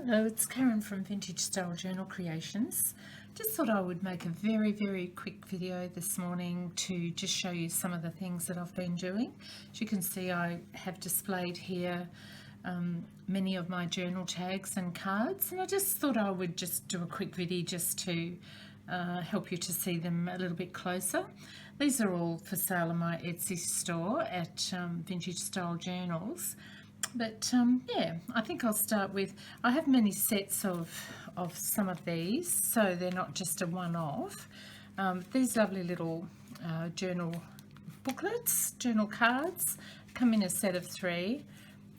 Hello, it's Karen from Vintage Style Journal Creations. Just thought I would make a very quick video this morning to just show you some of the things that I've been doing. As you can see, I have displayed here many of my journal tags and cards, and I just thought I would just do a quick video just to help you to see them a little bit closer. These are all for sale on my Etsy store at Vintage Style Journals. But yeah, I think I'll start with, I have many sets of some of these, so they're not just a one-off. These lovely little journal booklets, journal cards, come in a set of 3,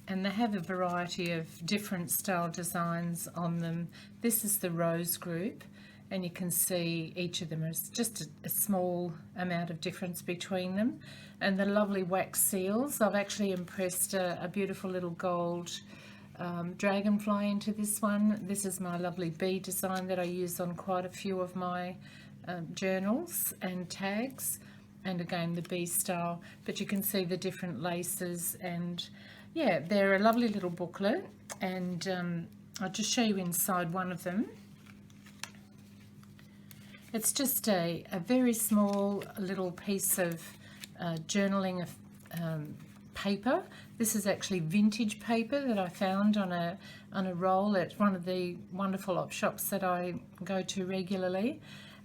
and they have a variety of different style designs on them. This is the rose group, and you can see each of them is just a small amount of difference between them. And the lovely wax seals, I've actually impressed a beautiful little gold dragonfly into this one. This is my lovely bee design that I use on quite a few of my journals and tags, and again the bee style, but you can see the different laces, and yeah, they're a lovely little booklet. And I'll just show you inside one of them. It's just a very small little piece of journaling paper. This is actually vintage paper that I found on a roll at one of the wonderful op shops that I go to regularly,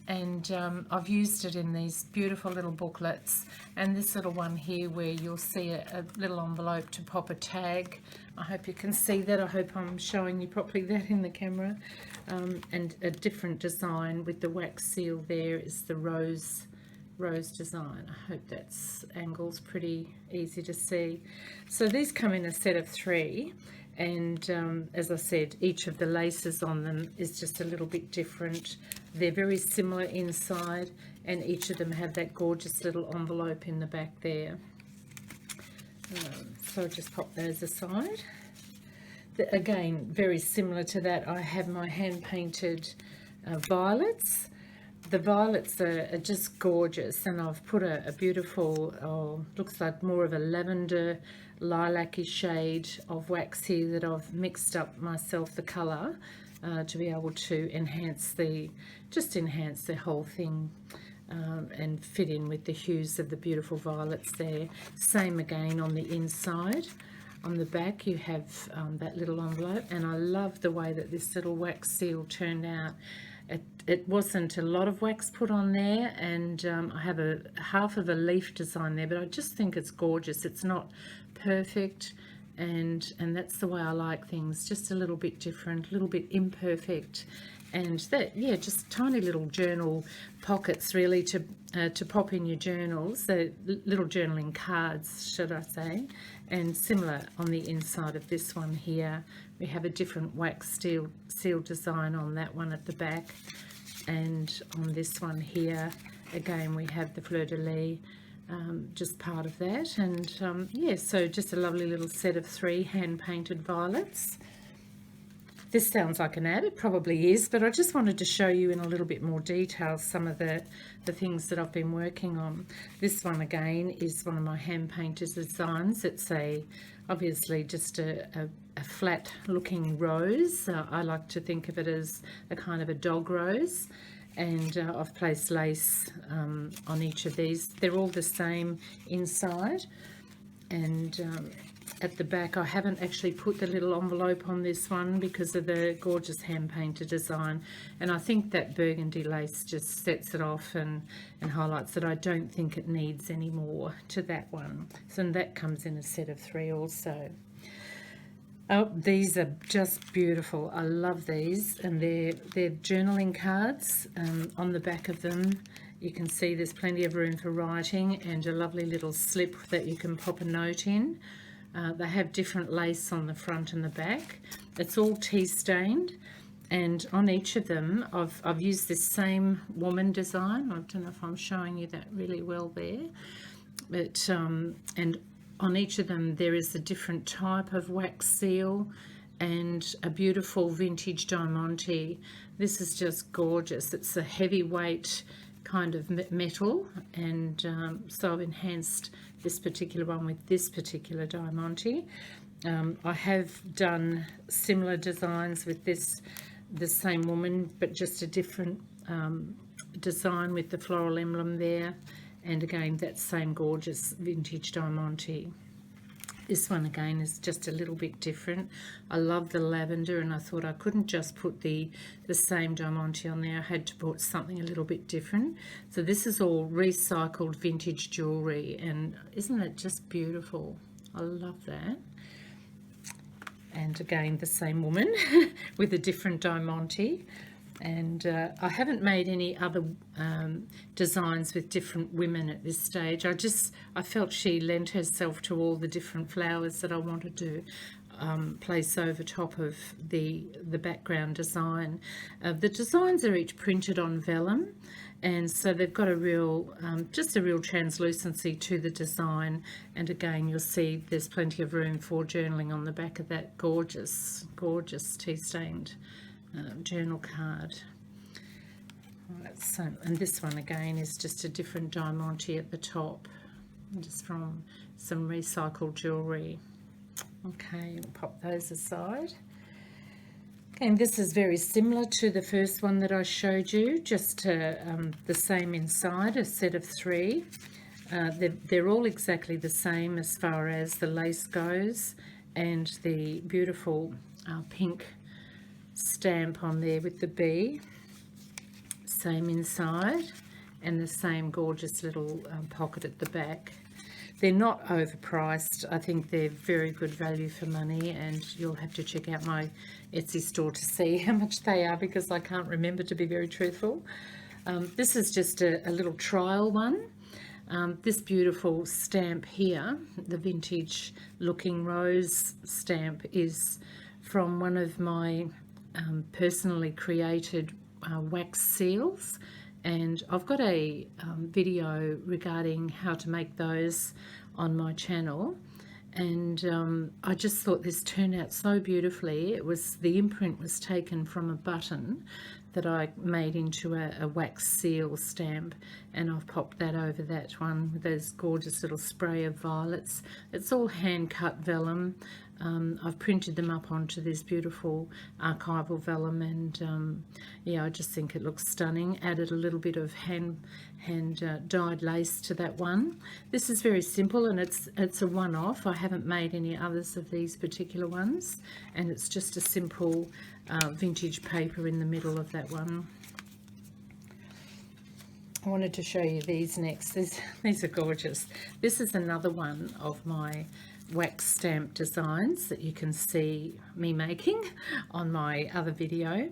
and I've used it in these beautiful little booklets, and this little one here where you'll see a little envelope to pop a tag. I hope you can see that. I hope I'm showing you properly that in the camera. And a different design with the wax seal there is the rose design. I hope that's angle's pretty easy to see. So these come in a set of 3, and as I said, each of the laces on them is just a little bit different. They're very similar inside, and each of them have that gorgeous little envelope in the back there. So I'll just pop those aside. Again, very similar to that, I have my hand painted violets. The violets are just gorgeous, and I've put a beautiful, looks like more of a lavender lilac-y shade of wax here that I've mixed up myself the colour to be able to enhance the whole thing and fit in with the hues of the beautiful violets there. Same again on the inside. On the back you have that little envelope, and I love the way that this little wax seal turned out. It wasn't a lot of wax put on there, and I have a half of a leaf design there, but I just think it's gorgeous. It's not perfect, and that's the way I like things, just a little bit different, a little bit imperfect. And that, yeah, just tiny little journal pockets really to pop in your journals, so little journaling cards, should I say. And similar on the inside of this one here, we have a different wax seal design on that one at the back. And on this one here, again, we have the fleur-de-lis, just part of that. And yeah, so just a lovely little set of 3 hand-painted violets. This sounds like an ad, it probably is, but I just wanted to show you in a little bit more detail some of the things that I've been working on. This one again is one of my hand-painted designs. It's obviously just a flat looking rose. I like to think of it as a kind of a dog rose, and I've placed lace on each of these. They're all the same inside, and at the back I haven't actually put the little envelope on this one because of the gorgeous hand painted design, and I think that burgundy lace just sets it off and highlights it. I don't think it needs any more to that one. So that comes in a set of 3 also. Oh, these are just beautiful. I love these, and they're journaling cards. On the back of them you can see there's plenty of room for writing and a lovely little slip that you can pop a note in. They have different lace on the front and the back. It's all tea stained, and on each of them I've used this same woman design. I don't know if I'm showing you that really well there, but and on each of them there is a different type of wax seal and a beautiful vintage diamante. This is just gorgeous. It's a heavyweight kind of metal, and so I've enhanced this particular one with this particular diamante. I have done similar designs with the same woman, but just a different design with the floral emblem there, and again that same gorgeous vintage diamante. This one again is just a little bit different. I love the lavender, and I thought I couldn't just put the same diamante on there. I had to put something a little bit different. So this is all recycled vintage jewellery, and isn't it just beautiful? I love that. And again the same woman with a different diamante. And I haven't made any other designs with different women at this stage. I felt she lent herself to all the different flowers that I wanted to place over top of the background design. The designs are each printed on vellum, and so they've got a real just a real translucency to the design. And again you'll see there's plenty of room for journaling on the back of that gorgeous tea stained journal card. Right, so, and this one again is just a different diamante at the top, just from some recycled jewellery. Okay, we'll pop those aside. Okay, and this is very similar to the first one that I showed you, just the same inside, a set of 3. They're all exactly the same as far as the lace goes, and the beautiful pink stamp on there with the bee, same inside, and the same gorgeous little pocket at the back. They're not overpriced. I think they're very good value for money, and you'll have to check out my Etsy store to see how much they are, because I can't remember, to be very truthful. This is just a little trial one. This beautiful stamp here, the vintage looking rose stamp, is from one of my personally created wax seals, and I've got a video regarding how to make those on my channel, and I just thought this turned out so beautifully. The imprint was taken from a button that I made into a wax seal stamp, and I've popped that over that one with those gorgeous little spray of violets. It's all hand cut vellum. I've printed them up onto this beautiful archival vellum, and yeah, I just think it looks stunning. Added a little bit of hand dyed lace to that one. This is very simple, and it's a one-off. I haven't made any others of these particular ones, and it's just a simple vintage paper in the middle of that one. I wanted to show you these next. These are gorgeous. This is another one of my wax stamp designs that you can see me making on my other video,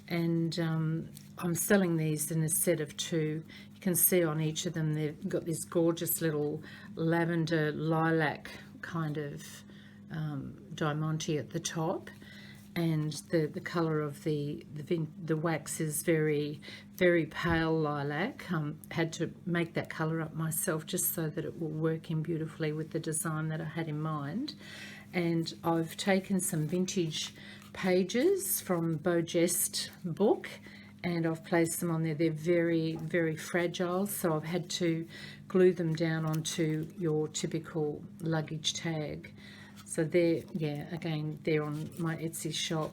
and I'm selling these in a set of 2. You can see on each of them they've got this gorgeous little lavender lilac kind of diamante at the top, and the color of the wax is very, very pale lilac. Had to make that color up myself just so that it will work in beautifully with the design that I had in mind. And I've taken some vintage pages from Beau Geste book, and I've placed them on there. They're very, very fragile, so I've had to glue them down onto your typical luggage tag. So they're, yeah, again, they're on my Etsy shop,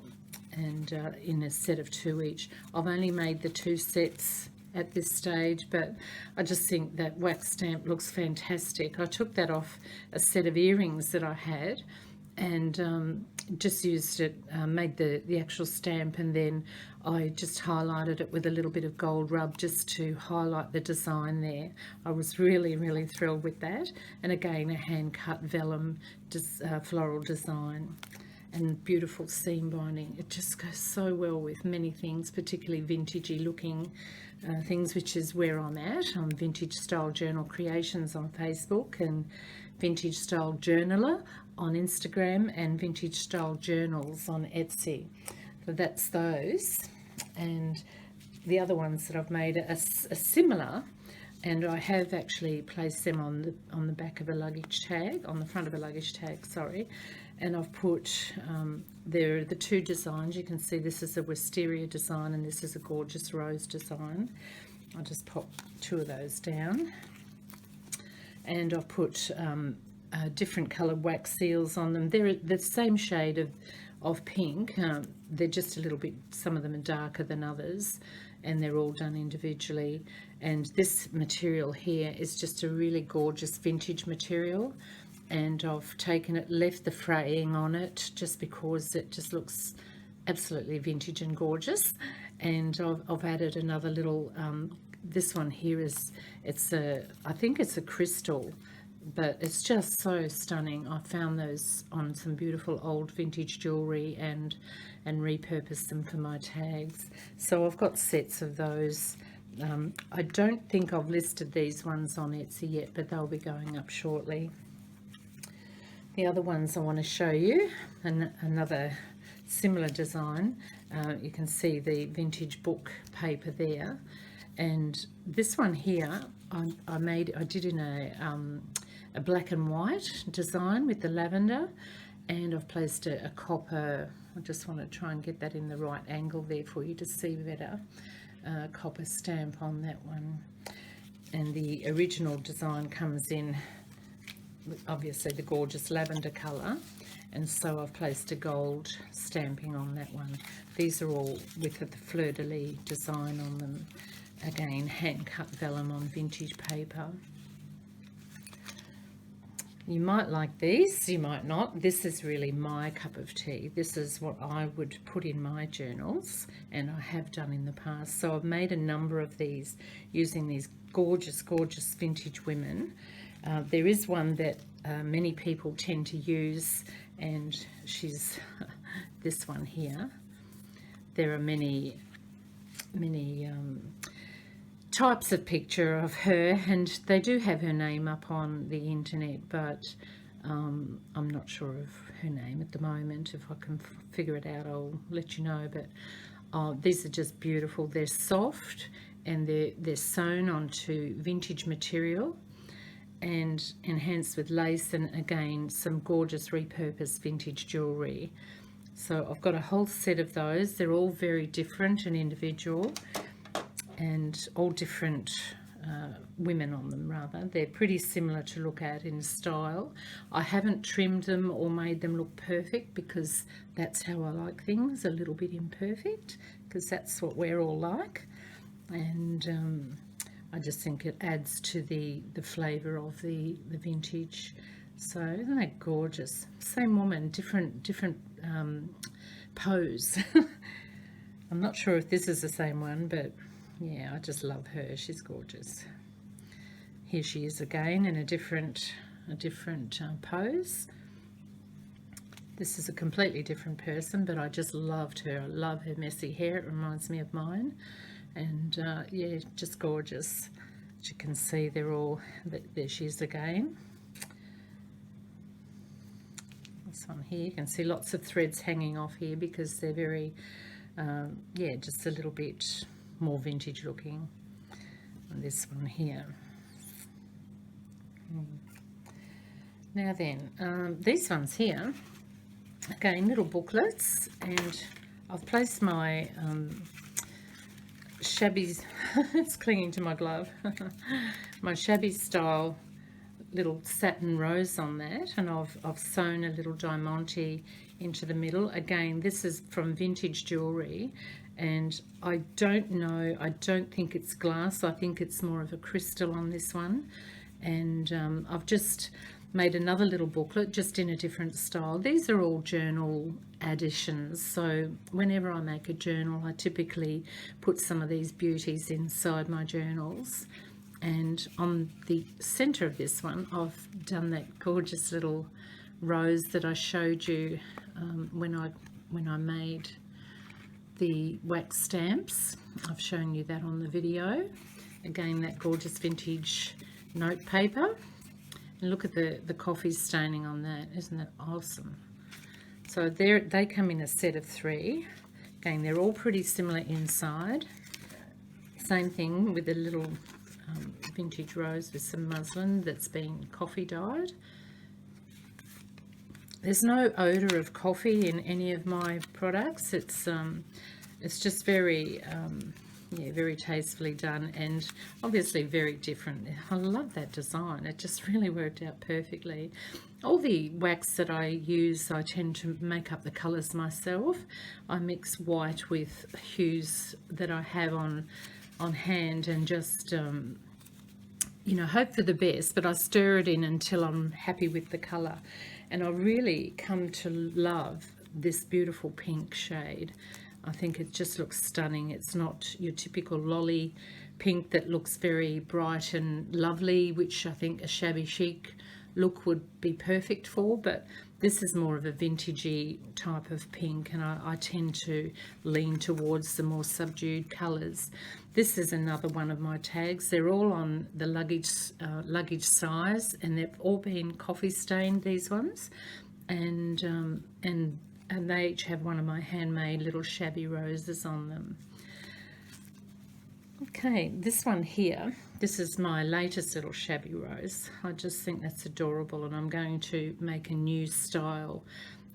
and in a set of 2 each. I've only made the 2 sets at this stage, but I just think that wax stamp looks fantastic. I took that off a set of earrings that I had, and just used it, made the actual stamp, and then I just highlighted it with a little bit of gold rub just to highlight the design there. I was really, really thrilled with that. And again, a hand cut vellum floral design, and beautiful seam binding. It just goes so well with many things, particularly vintagey looking things, which is where I'm at. I'm Vintage Style Journal Creations on Facebook, and Vintage Style Journaler on Instagram, and Vintage Style Journals on Etsy. So that's those. And the other ones that I've made are similar, and I have actually placed them on the back of a luggage tag, on the front of a luggage tag, sorry. And I've put, there are the 2 designs. You can see this is a wisteria design, and this is a gorgeous rose design. I'll just pop 2 of those down. and I've put different coloured wax seals on them. They're the same shade of pink. They're just a little bit, some of them are darker than others, and they're all done individually. And this material here is just a really gorgeous vintage material, and I've taken it, left the fraying on it just because it just looks absolutely vintage and gorgeous. And I've added another little this one here is, I think it's a crystal, but it's just so stunning. I found those on some beautiful old vintage jewelry and repurposed them for my tags. So I've got sets of those. I don't think I've listed these ones on Etsy yet, but they'll be going up shortly. The other ones I want to show you, another similar design. You can see the vintage book paper there, and this one here I did in a black and white design with the lavender, and I've placed a copper, I just want to try and get that in the right angle there for you to see better, copper stamp on that one. And the original design comes in obviously the gorgeous lavender colour, and so I've placed a gold stamping on that one. These are all with the fleur-de-lis design on them. Again, hand cut vellum on vintage paper. You might like these, you might not. This is really my cup of tea. This is what I would put in my journals, and I have done in the past. So I've made a number of these using these gorgeous, gorgeous vintage women. There is one that many people tend to use, and she's this one here. There are many types of picture of her, and they do have her name up on the internet, but I'm not sure of her name at the moment. If I can figure it out, I'll let you know. But these are just beautiful. They're soft, and they're sewn onto vintage material and enhanced with lace, and again some gorgeous repurposed vintage jewelry. So I've got a whole set of those. They're all very different and individual, and all different women on them rather. They're pretty similar to look at in style. I haven't trimmed them or made them look perfect, because that's how I like things, a little bit imperfect, because that's what we're all like. And I just think it adds to the flavour of the vintage. So isn't that gorgeous? Same woman, different pose. I'm not sure if this is the same one, but yeah, I just love her. She's gorgeous. Here she is again in a different pose. This is a completely different person, but I just loved her. I love her messy hair. It reminds me of mine. And yeah, just gorgeous. As you can see, they're all, there she is again. This one here, you can see lots of threads hanging off here because they're very, yeah, just a little bit more vintage looking. And this one here. Now then, these ones here, again, little booklets, and I've placed my shabby, it's clinging to my glove, my shabby style little satin rose on that, and I've sewn a little diamante into the middle. Again, this is from vintage jewelry, and I don't know, I don't think it's glass, I think it's more of a crystal on this one. And I've just made another little booklet just in a different style. These are all journal additions, so whenever I make a journal I typically put some of these beauties inside my journals. And on the center of this one I've done that gorgeous little rose that I showed you when I made the wax stamps. I've shown you that on the video. Again, that gorgeous vintage note paper. And look at the coffee staining on that. Isn't that awesome? So they come in a set of 3. Again, they're all pretty similar inside. Same thing with a little vintage rose with some muslin that's been coffee dyed. There's no odor of coffee in any of my products. It's just very yeah, very tastefully done, and obviously very different. I love that design. It just really worked out perfectly. All the wax that I use, I tend to make up the colours myself. I mix white with hues that I have on hand, and just you know, hope for the best, but I stir it in until I'm happy with the colour. And I really come to love this beautiful pink shade. I think it just looks stunning. It's not your typical lolly pink that looks very bright and lovely, which I think a shabby chic look would be perfect for, but this is more of a vintagey type of pink, and I tend to lean towards the more subdued colours. This is another one of my tags. They're all on the luggage size, and they've all been coffee stained, these ones, and they each have one of my handmade little shabby roses on them. Okay, this one here, this is my latest little shabby rose. I just think that's adorable, and I'm going to make a new style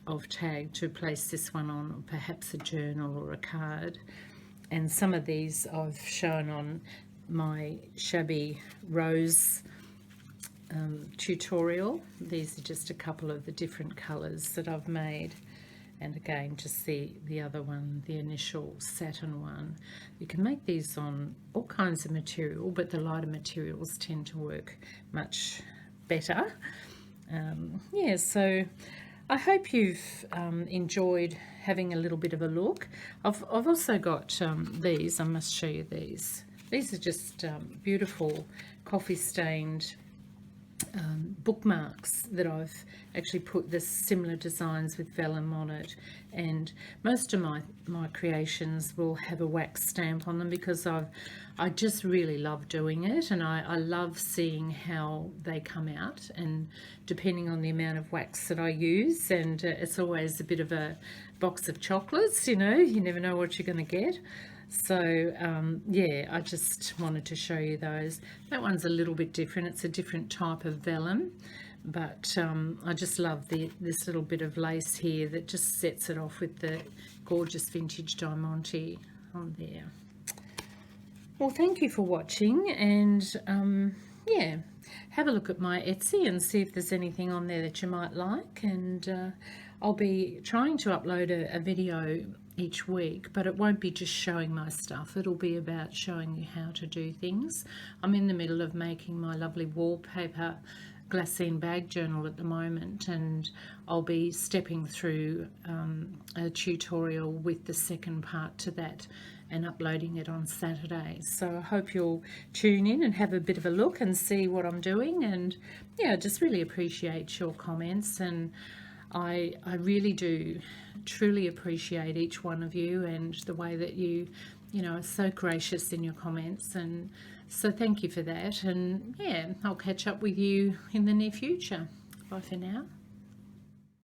of tag to place this one on, perhaps a journal or a card. And some of these I've shown on my shabby rose tutorial. These are just a couple of the different colours that I've made. And again, just the other one, the initial satin one. You can make these on all kinds of material, but the lighter materials tend to work much better. Yeah, so I hope you've enjoyed having a little bit of a look. I've also got these. I must show you these. These are just beautiful coffee stained bookmarks that I've actually put the similar designs with vellum on it, and most of my creations will have a wax stamp on them because I just really love doing it, and I love seeing how they come out, and depending on the amount of wax that I use, and it's always a bit of a box of chocolates, you know, you never know what you're going to get. So yeah, I just wanted to show you those. That one's a little bit different. It's a different type of vellum, but I just love this little bit of lace here that just sets it off with the gorgeous vintage diamante on there. Well, thank you for watching, and yeah, have a look at my Etsy and see if there's anything on there that you might like, and I'll be trying to upload a video each week, but it won't be just showing my stuff. It'll be about showing you how to do things. I'm in the middle of making my lovely wallpaper glassine bag journal at the moment, and I'll be stepping through a tutorial with the second part to that and uploading it on Saturday. So I hope you'll tune in and have a bit of a look and see what I'm doing, and yeah, I just really appreciate your comments, and I really do truly appreciate each one of you and the way that you know, are so gracious in your comments, and so thank you for that. And yeah, I'll catch up with you in the near future. Bye for now.